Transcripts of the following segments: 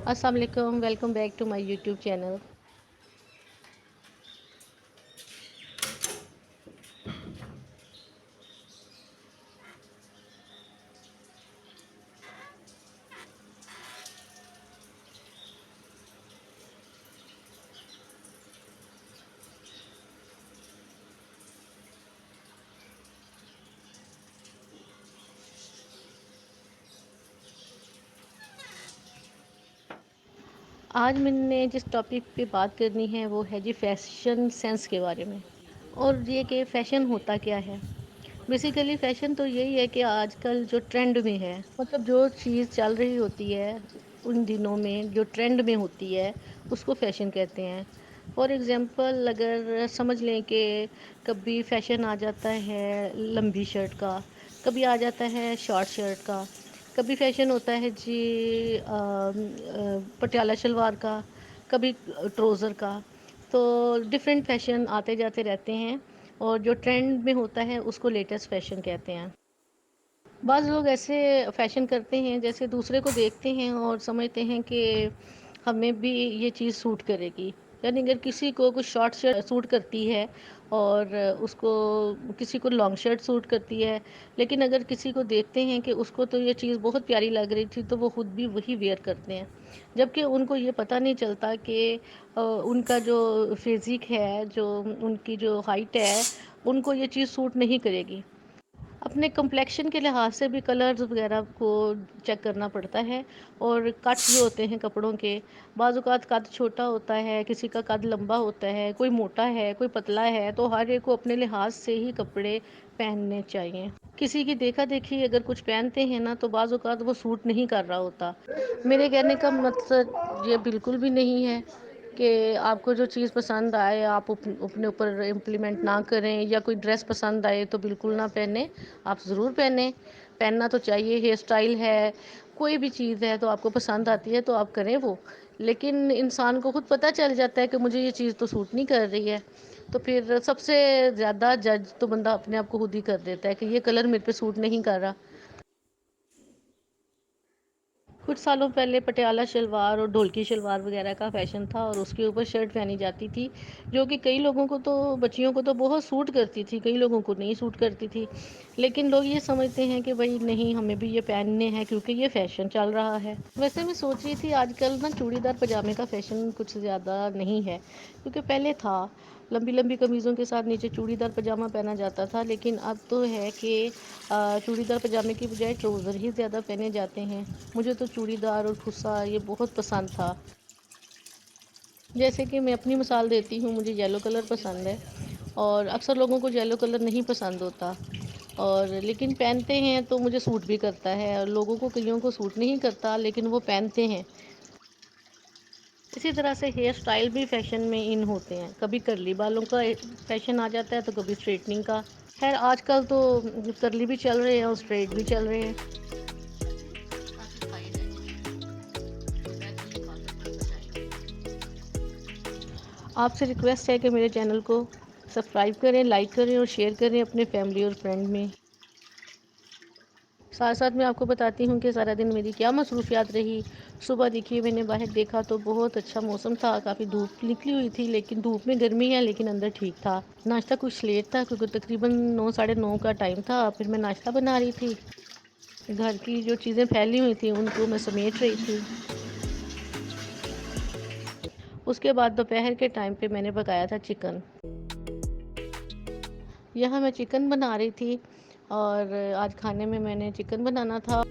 अस्सलाम वालेकुम, welcome back to my YouTube channel. आज मैंने जिस टॉपिक पे बात करनी है वो है जी फैशन सेंस के बारे में। और ये कि फ़ैशन होता क्या है। बेसिकली फ़ैशन तो यही है कि आजकल जो ट्रेंड में है, मतलब जो चीज़ चल रही होती है उन दिनों में, जो ट्रेंड में होती है उसको फ़ैशन कहते हैं। फॉर एग्ज़ाम्पल अगर समझ लें कि कभी फ़ैशन आ जाता है लंबी शर्ट का, कभी आ जाता है शॉर्ट शर्ट का, कभी फ़ैशन होता है जी पटियाला शलवार का, कभी ट्राउज़र का। तो डिफरेंट फ़ैशन आते जाते रहते हैं और जो ट्रेंड में होता है उसको लेटेस्ट फ़ैशन कहते हैं। बाज़ लोग ऐसे फ़ैशन करते हैं जैसे दूसरे को देखते हैं और समझते हैं कि हमें भी ये चीज़ सूट करेगी। यानी अगर किसी को कुछ शॉर्ट शर्ट सूट करती है और उसको किसी को लॉन्ग शर्ट सूट करती है, लेकिन अगर किसी को देखते हैं कि उसको तो ये चीज़ बहुत प्यारी लग रही थी तो वो खुद भी वही वेयर करते हैं। जबकि उनको ये पता नहीं चलता कि उनका जो फ़िज़िक है, जो उनकी जो हाइट है, उनको ये चीज़ सूट नहीं करेगी। अपने कम्प्लेक्शन के लिहाज से भी कलर्स वगैरह को चेक करना पड़ता है। और कट जो होते हैं कपड़ों के, बाज़ औक़ात कद छोटा होता है, किसी का कद लंबा होता है, कोई मोटा है, कोई पतला है, तो हर एक को अपने लिहाज से ही कपड़े पहनने चाहिए। किसी की देखा-देखी अगर कुछ पहनते हैं ना, तो बाज़ औक़ात वो सूट नहीं कर रहा होता। मेरे कहने का मकसद ये बिल्कुल भी नहीं है कि आपको जो चीज़ पसंद आए आप अपने ऊपर इम्प्लीमेंट ना करें, या कोई ड्रेस पसंद आए तो बिल्कुल ना पहने। आप ज़रूर पहने, पहनना तो चाहिए। हेयर स्टाइल है, कोई भी चीज़ है तो आपको पसंद आती है तो आप करें वो। लेकिन इंसान को खुद पता चल जाता है कि मुझे ये चीज़ तो सूट नहीं कर रही है, तो फिर सबसे ज़्यादा जज तो बंदा अपने आप को खुद ही कर देता है कि ये कलर मेरे पे सूट नहीं कर रहा। कुछ सालों पहले पटियाला शलवार और ढोलकी शलवार वगैरह का फ़ैशन था और उसके ऊपर शर्ट पहनी जाती थी, जो कि कई लोगों को तो बच्चियों को तो बहुत सूट करती थी, कई लोगों को नहीं सूट करती थी। लेकिन लोग ये समझते हैं कि भई नहीं, हमें भी ये पहनने हैं क्योंकि ये फ़ैशन चल रहा है। वैसे मैं सोच रही थी आजकल ना चूड़ीदार पजामे का फ़ैशन कुछ ज़्यादा नहीं है, क्योंकि पहले था लंबी-लंबी कमीज़ों के साथ नीचे चूड़ीदार पजामा पहना जाता था, लेकिन अब तो है कि चूड़ीदार पजामे की बजाय ट्राउज़र ही ज़्यादा पहने जाते हैं। मुझे तो चूड़ीदार और फुसा ये बहुत पसंद था। जैसे कि मैं अपनी मिसाल देती हूँ, मुझे येलो कलर पसंद है और अक्सर लोगों को येलो कलर नहीं पसंद होता, और लेकिन पहनते हैं तो मुझे सूट भी करता है, और लोगों को कइयों को सूट नहीं करता लेकिन वो पहनते हैं। इसी तरह से हेयर स्टाइल भी फैशन में इन होते हैं, कभी कर्ली बालों का फैशन आ जाता है तो कभी स्ट्रेटनिंग का। खैर आजकल तो कर्ली भी चल रहे हैं और स्ट्रेट भी चल रहे हैं। आपसे रिक्वेस्ट है कि मेरे चैनल को सब्सक्राइब करें, लाइक करें और शेयर करें अपने फैमिली और फ्रेंड में। साथ साथ मैं आपको बताती हूँ कि सारा दिन मेरी क्या मसरूफ़ियात रही। सुबह देखिए मैंने बाहर देखा तो बहुत अच्छा मौसम था, काफ़ी धूप निकली हुई थी, लेकिन धूप में गर्मी है लेकिन अंदर ठीक था। नाश्ता कुछ लेट था क्योंकि तकरीबन 9 साढ़े 9 का टाइम था, फिर मैं नाश्ता बना रही थी। घर की जो चीज़ें फैली हुई थी उनको मैं समेट रही थी। उसके बाद दोपहर के टाइम पे मैंने पकाया था चिकन। यहाँ मैं चिकन बना रही थी और आज खाने में मैंने चिकन बनाना था।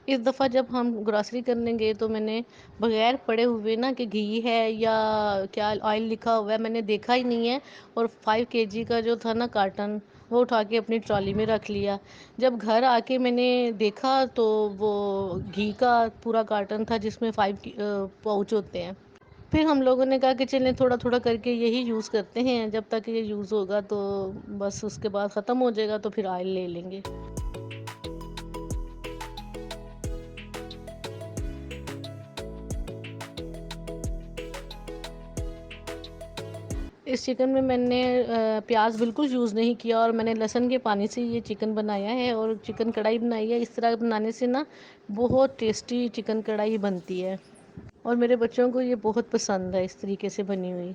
इस दफ़ा जब हम ग्रॉसरी करने गए तो मैंने बगैर पढ़े हुए ना कि घी है या क्या ऑयल लिखा हुआ है, मैंने देखा ही नहीं है, और 5 केजी का जो था ना कार्टन, वो उठा के अपनी ट्रॉली में रख लिया। जब घर आके मैंने देखा तो वो घी का पूरा कार्टन था जिसमें 5 पाउच होते हैं। फिर हम लोगों ने कहा कि चलें थोड़ा-थोड़ा करके यही यूज़ करते हैं, जब तक ये यूज़ होगा तो बस उसके बाद ख़त्म हो जाएगा तो फिर ऑयल ले लेंगे। इस चिकन में मैंने प्याज बिल्कुल यूज़ नहीं किया और मैंने लहसुन के पानी से ये चिकन बनाया है और चिकन कढ़ाई बनाई है। इस तरह बनाने से ना बहुत टेस्टी चिकन कढ़ाई बनती है और मेरे बच्चों को ये बहुत पसंद है इस तरीके से बनी हुई।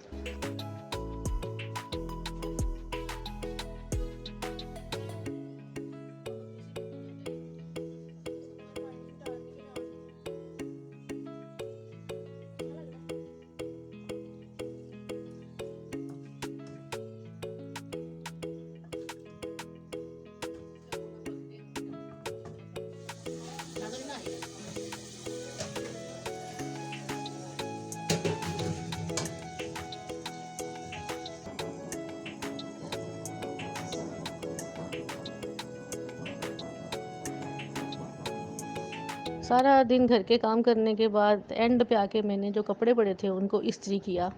सारा दिन घर के काम करने के बाद एंड पे आके मैंने जो कपड़े पड़े थे उनको इस्त्री किया।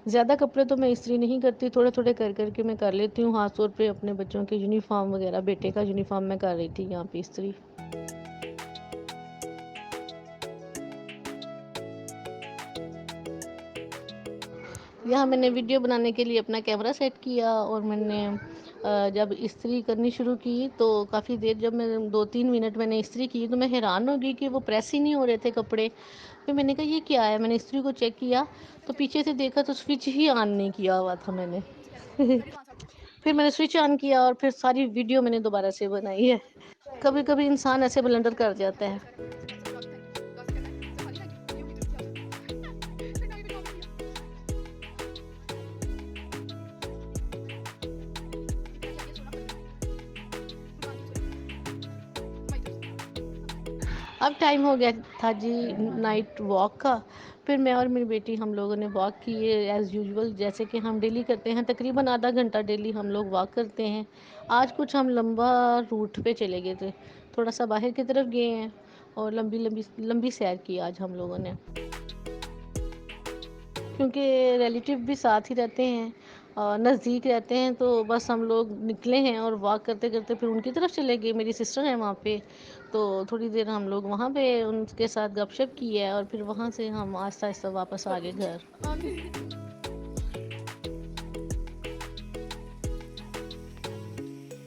ज़्यादा कपड़े तो मैं इस्त्री नहीं करती, थोड़े-थोड़े कर कर के मैं कर लेती हूँ। ख़ास तौर पे अपने बच्चों के यूनिफ़ॉर्म वग़ैरह, बेटे का यूनिफ़ॉर्म मैं कर रही थी यहाँ पे इस्त्री। यहाँ मैंने वीडियो बनाने के लिए अपना कैमरा सेट किया और मैंने जब इस्त्री करनी शुरू की तो काफ़ी देर, जब मैं 2-3 मिनट मैंने इस्त्री की तो मैं हैरान हो गई कि वो प्रेस ही नहीं हो रहे थे कपड़े। फिर मैंने कहा ये क्या है? मैंने इस्त्री को चेक किया तो पीछे से देखा तो स्विच ही ऑन नहीं किया हुआ था मैंने। फिर मैंने स्विच ऑन किया और फिर सारी वीडियो मैंने दोबारा से बनाई है। कभी-कभी इंसान ऐसे ब्लंडर कर जाता है। अब टाइम हो गया था जी नाइट वॉक का। फिर मैं और मेरी बेटी हम लोगों ने वॉक किए एज़ यूजुअल, जैसे कि हम डेली करते हैं। तकरीबन आधा घंटा डेली हम लोग वॉक करते हैं। आज कुछ हम लंबा रूट पे चले गए थे, थोड़ा सा बाहर की तरफ गए हैं और लंबी लंबी लंबी सैर की आज हम लोगों ने, क्योंकि रिलेटिव भी साथ ही रहते हैं और नज़दीक रहते हैं। तो बस हम लोग निकले हैं और वॉक करते करते फिर उनकी तरफ चले गए। मेरी सिस्टर है वहाँ पे, तो थोड़ी देर हम लोग वहाँ पे उनके साथ गपशप की है और फिर वहाँ से हम आहिस्ता आहिस्ता वापस आ गए घर।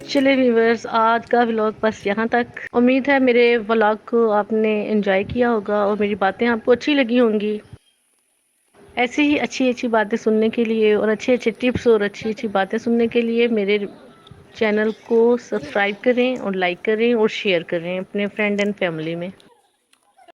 चलिए व्यूअर्स, आज का व्लॉग बस यहाँ तक। उम्मीद है मेरे व्लॉग को आपने एंजॉय किया होगा और मेरी बातें आपको अच्छी लगी होंगी। ऐसी ही अच्छी अच्छी बातें सुनने के लिए और अच्छे अच्छे टिप्स और अच्छी अच्छी बातें सुनने के लिए मेरे चैनल को सब्सक्राइब करें और लाइक करें और शेयर करें अपने फ्रेंड एंड फैमिली में।